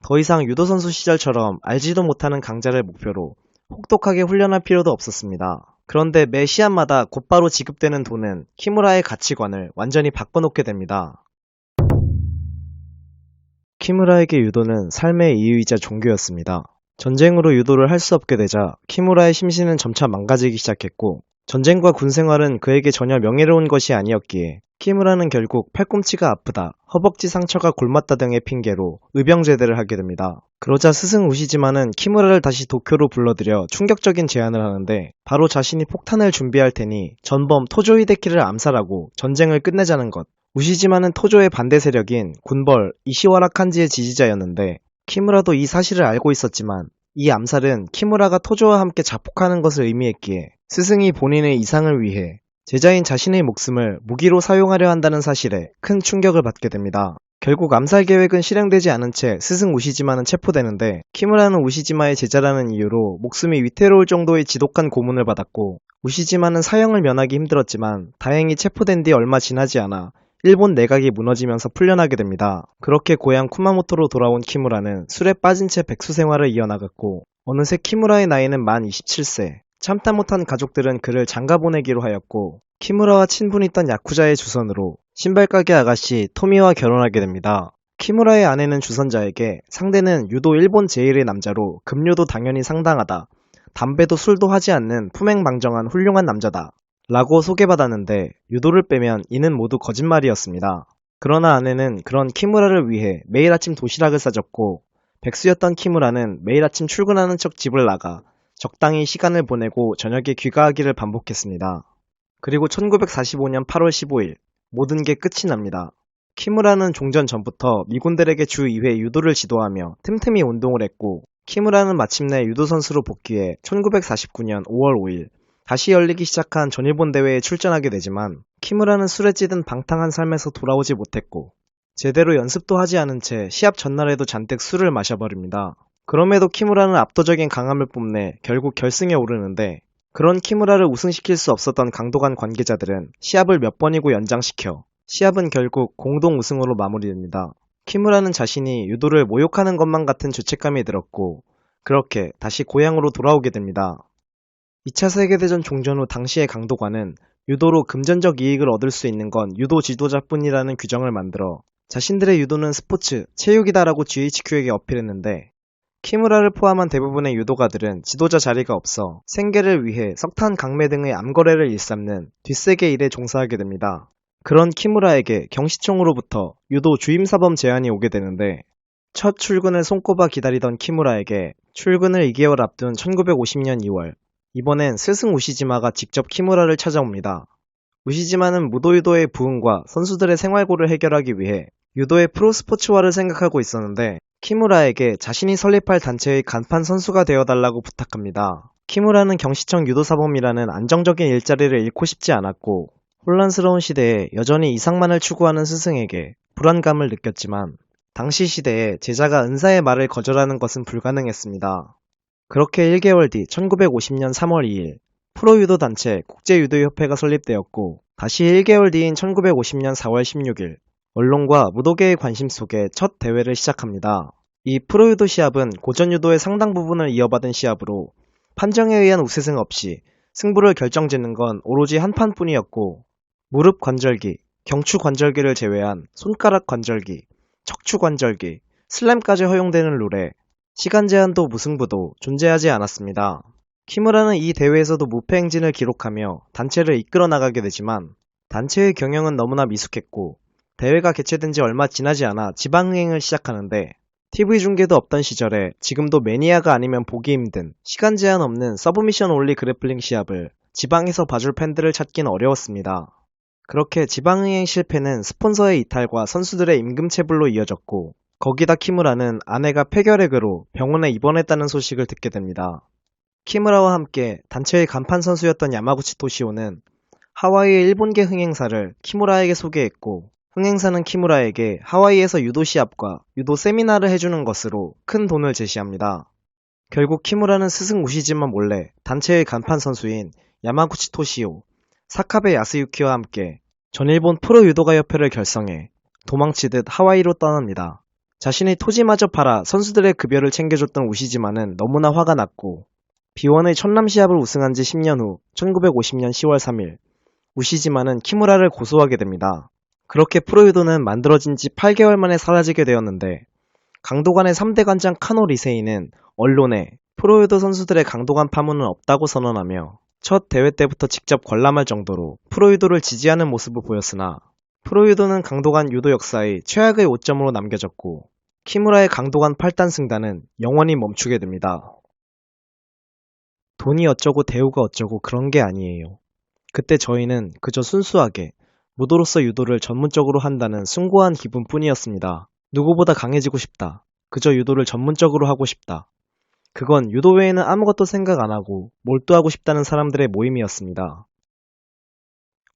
더 이상 유도 선수 시절처럼 알지도 못하는 강자를 목표로 혹독하게 훈련할 필요도 없었습니다. 그런데 매 시합마다 곧바로 지급되는 돈은 키무라의 가치관을 완전히 바꿔놓게 됩니다. 키무라에게 유도는 삶의 이유이자 종교였습니다. 전쟁으로 유도를 할 수 없게 되자 키무라의 심신은 점차 망가지기 시작했고, 전쟁과 군 생활은 그에게 전혀 명예로운 것이 아니었기에 키무라는 결국 팔꿈치가 아프다, 허벅지 상처가 골맞다 등의 핑계로 의병제대를 하게 됩니다. 그러자 스승 우시지마는 키무라를 다시 도쿄로 불러들여 충격적인 제안을 하는데, 바로 자신이 폭탄을 준비할 테니 전범 토조 히데키를 암살하고 전쟁을 끝내자는 것. 우시지마는 토조의 반대 세력인 군벌 이시와라 칸지의 지지자였는데, 키무라도 이 사실을 알고 있었지만 이 암살은 키무라가 토조와 함께 자폭하는 것을 의미했기에 스승이 본인의 이상을 위해 제자인 자신의 목숨을 무기로 사용하려 한다는 사실에 큰 충격을 받게 됩니다. 결국 암살 계획은 실행되지 않은 채 스승 우시지마는 체포되는데, 키무라는 우시지마의 제자라는 이유로 목숨이 위태로울 정도의 지독한 고문을 받았고, 우시지마는 사형을 면하기 힘들었지만 다행히 체포된 뒤 얼마 지나지 않아 일본 내각이 무너지면서 풀려나게 됩니다. 그렇게 고향 쿠마모토로 돌아온 키무라는 술에 빠진 채 백수 생활을 이어나갔고, 어느새 키무라의 나이는 만 27세. 참다 못한 가족들은 그를 장가 보내기로 하였고, 키무라와 친분있던 야쿠자의 주선으로 신발가게 아가씨 토미와 결혼하게 됩니다. 키무라의 아내는 주선자에게 상대는 유도 일본 제1의 남자로 급료도 당연히 상당하다, 담배도 술도 하지 않는 품행방정한 훌륭한 남자다 라고 소개받았는데, 유도를 빼면 이는 모두 거짓말이었습니다. 그러나 아내는 그런 키무라를 위해 매일 아침 도시락을 싸줬고, 백수였던 키무라는 매일 아침 출근하는 척 집을 나가 적당히 시간을 보내고 저녁에 귀가하기를 반복했습니다. 그리고 1945년 8월 15일, 모든 게 끝이 납니다. 키무라는 종전 전부터 미군들에게 주 2회 유도를 지도하며 틈틈이 운동을 했고, 키무라는 마침내 유도 선수로 복귀해 1949년 5월 5일 다시 열리기 시작한 전일본 대회에 출전하게 되지만, 키무라는 술에 찌든 방탕한 삶에서 돌아오지 못했고, 제대로 연습도 하지 않은 채 시합 전날에도 잔뜩 술을 마셔버립니다. 그럼에도 키무라는 압도적인 강함을 뽐내 결국 결승에 오르는데, 그런 키무라를 우승시킬 수 없었던 강도관 관계자들은 시합을 몇 번이고 연장시켜 시합은 결국 공동 우승으로 마무리됩니다. 키무라는 자신이 유도를 모욕하는 것만 같은 죄책감이 들었고, 그렇게 다시 고향으로 돌아오게 됩니다. 2차 세계대전 종전 후 당시의 강도관은 유도로 금전적 이익을 얻을 수 있는 건 유도 지도자뿐이라는 규정을 만들어 자신들의 유도는 스포츠, 체육이다라고 GHQ에게 어필했는데, 키무라를 포함한 대부분의 유도가들은 지도자 자리가 없어 생계를 위해 석탄, 강매 등의 암거래를 일삼는 뒷세계 일에 종사하게 됩니다. 그런 키무라에게 경시총으로부터 유도 주임사범 제안이 오게 되는데, 첫 출근을 손꼽아 기다리던 키무라에게 출근을 2개월 앞둔 1950년 2월, 이번엔 스승 우시지마가 직접 키무라를 찾아옵니다. 우시지마는 무도유도의 부흥과 선수들의 생활고를 해결하기 위해 유도의 프로스포츠화를 생각하고 있었는데, 키무라에게 자신이 설립할 단체의 간판 선수가 되어달라고 부탁합니다. 키무라는 경시청 유도사범이라는 안정적인 일자리를 잃고 싶지 않았고, 혼란스러운 시대에 여전히 이상만을 추구하는 스승에게 불안감을 느꼈지만, 당시 시대에 제자가 은사의 말을 거절하는 것은 불가능했습니다. 그렇게 1개월 뒤 1950년 3월 2일, 프로유도 단체 국제유도협회가 설립되었고, 다시 1개월 뒤인 1950년 4월 16일, 언론과 무도계의 관심 속에 첫 대회를 시작합니다. 이 프로유도 시합은 고전유도의 상당 부분을 이어받은 시합으로 판정에 의한 우세승 없이 승부를 결정짓는 건 오로지 한 판뿐이었고, 무릎 관절기, 경추 관절기를 제외한 손가락 관절기, 척추 관절기, 슬램까지 허용되는 룰에 시간 제한도 무승부도 존재하지 않았습니다. 키무라는 이 대회에서도 무패 행진을 기록하며 단체를 이끌어 나가게 되지만, 단체의 경영은 너무나 미숙했고, 대회가 개최된 지 얼마 지나지 않아 지방흥행을 시작하는데, TV 중계도 없던 시절에 지금도 매니아가 아니면 보기 힘든 시간 제한 없는 서브미션 올리 그래플링 시합을 지방에서 봐줄 팬들을 찾긴 어려웠습니다. 그렇게 지방흥행 실패는 스폰서의 이탈과 선수들의 임금체불로 이어졌고, 거기다 키무라는 아내가 폐결핵으로 병원에 입원했다는 소식을 듣게 됩니다. 키무라와 함께 단체의 간판 선수였던 야마구치 토시오는 하와이의 일본계 흥행사를 키무라에게 소개했고, 흥행사는 키무라에게 하와이에서 유도 시합과 유도 세미나를 해주는 것으로 큰 돈을 제시합니다. 결국 키무라는 스승 우시지마 몰래 단체의 간판 선수인 야마구치 토시오, 사카베 야스유키와 함께 전일본 프로유도가 협회를 결성해 도망치듯 하와이로 떠납니다. 자신의 토지마저 팔아 선수들의 급여를 챙겨줬던 우시지마는 너무나 화가 났고 B1의 천남 시합을 우승한 지 10년 후 1950년 10월 3일 우시지마는 키무라를 고소하게 됩니다. 그렇게 프로유도는 만들어진 지 8개월 만에 사라지게 되었는데 강도관의 3대 관장 카노 리세이는 언론에 프로유도 선수들의 강도관 파문은 없다고 선언하며 첫 대회 때부터 직접 관람할 정도로 프로유도를 지지하는 모습을 보였으나 프로유도는 강도관 유도 역사의 최악의 오점으로 남겨졌고 키무라의 강도관 8단 승단은 영원히 멈추게 됩니다. 돈이 어쩌고 대우가 어쩌고 그런 게 아니에요. 그때 저희는 그저 순수하게 무도로서 유도를 전문적으로 한다는 숭고한 기분뿐이었습니다. 누구보다 강해지고 싶다. 그저 유도를 전문적으로 하고 싶다. 그건 유도 외에는 아무것도 생각 안 하고 몰두하고 싶다는 사람들의 모임이었습니다.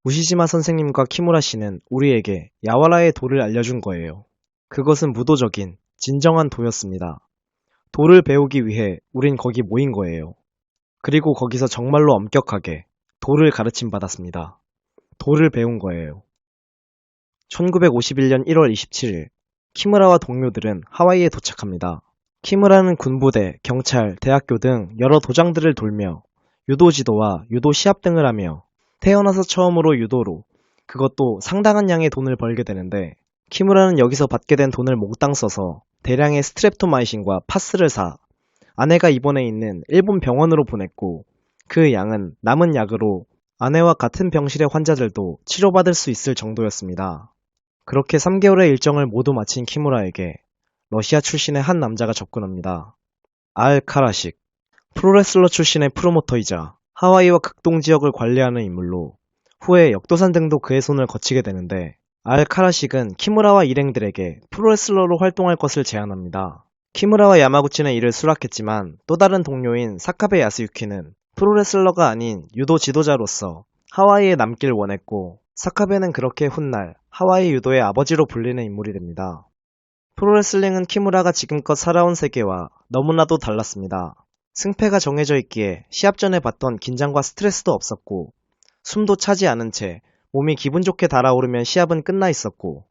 우시지마 선생님과 키무라 씨는 우리에게 야와라의 도를 알려준 거예요. 그것은 무도적인, 진정한 도였습니다. 도를 배우기 위해 우린 거기 모인 거예요. 그리고 거기서 정말로 엄격하게 도를 가르침 받았습니다. 도를 배운 거예요. 1951년 1월 27일, 키무라와 동료들은 하와이에 도착합니다. 키무라는 군부대, 경찰, 대학교 등 여러 도장들을 돌며 유도 지도와 유도 시합 등을 하며 태어나서 처음으로 유도로 그것도 상당한 양의 돈을 벌게 되는데 키무라는 여기서 받게 된 돈을 몽땅 써서 대량의 스트랩토마이신과 파스를 사 아내가 입원해 있는 일본 병원으로 보냈고 그 양은 남은 약으로 아내와 같은 병실의 환자들도 치료받을 수 있을 정도였습니다. 그렇게 3개월의 일정을 모두 마친 키무라에게 러시아 출신의 한 남자가 접근합니다. 알 카라식, 프로레슬러 출신의 프로모터이자 하와이와 극동 지역을 관리하는 인물로 후에 역도산 등도 그의 손을 거치게 되는데 알 카라식은 키무라와 일행들에게 프로레슬러로 활동할 것을 제안합니다. 키무라와 야마구치는 이를 수락했지만 또 다른 동료인 사카베 야스유키는 프로레슬러가 아닌 유도 지도자로서 하와이에 남길 원했고 사카베는 그렇게 훗날 하와이 유도의 아버지로 불리는 인물이 됩니다. 프로레슬링은 키무라가 지금껏 살아온 세계와 너무나도 달랐습니다. 승패가 정해져 있기에 시합 전에 받던 긴장과 스트레스도 없었고 숨도 차지 않은 채 몸이 기분 좋게 달아오르면 시합은 끝나 있었고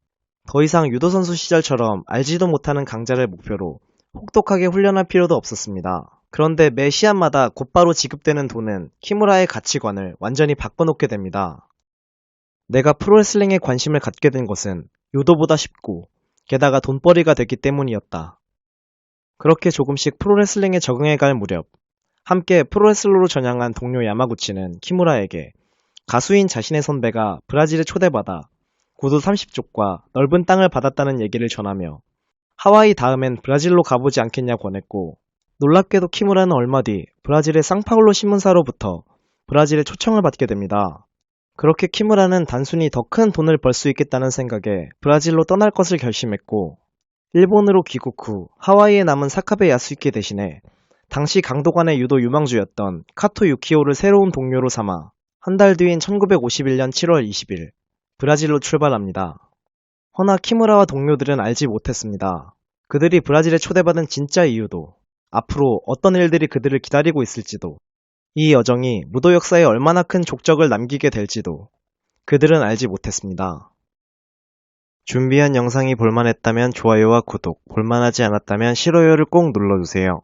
더 이상 유도 선수 시절처럼 알지도 못하는 강자를 목표로 혹독하게 훈련할 필요도 없었습니다. 그런데 매 시합마다 곧바로 지급되는 돈은 키무라의 가치관을 완전히 바꿔놓게 됩니다. 내가 프로레슬링에 관심을 갖게 된 것은 유도보다 쉽고 게다가 돈벌이가 됐기 때문이었다. 그렇게 조금씩 프로레슬링에 적응해갈 무렵 함께 프로레슬러로 전향한 동료 야마구치는 키무라에게 가수인 자신의 선배가 브라질에 초대받아 구두 30족과 넓은 땅을 받았다는 얘기를 전하며 하와이 다음엔 브라질로 가보지 않겠냐 권했고 놀랍게도 키무라는 얼마 뒤 브라질의 상파울로 신문사로부터 브라질에 초청을 받게 됩니다. 그렇게 키무라는 단순히 더 큰 돈을 벌 수 있겠다는 생각에 브라질로 떠날 것을 결심했고 일본으로 귀국 후 하와이에 남은 사카베 야스유키 대신에 당시 강도관의 유도 유망주였던 카토 유키오를 새로운 동료로 삼아 한 달 뒤인 1951년 7월 20일 브라질로 출발합니다. 허나 키무라와 동료들은 알지 못했습니다. 그들이 브라질에 초대받은 진짜 이유도 앞으로 어떤 일들이 그들을 기다리고 있을지도 이 여정이 무도 역사에 얼마나 큰 족적을 남기게 될지도 그들은 알지 못했습니다. 준비한 영상이 볼만했다면 좋아요와 구독, 볼만하지 않았다면 싫어요를 꼭 눌러주세요.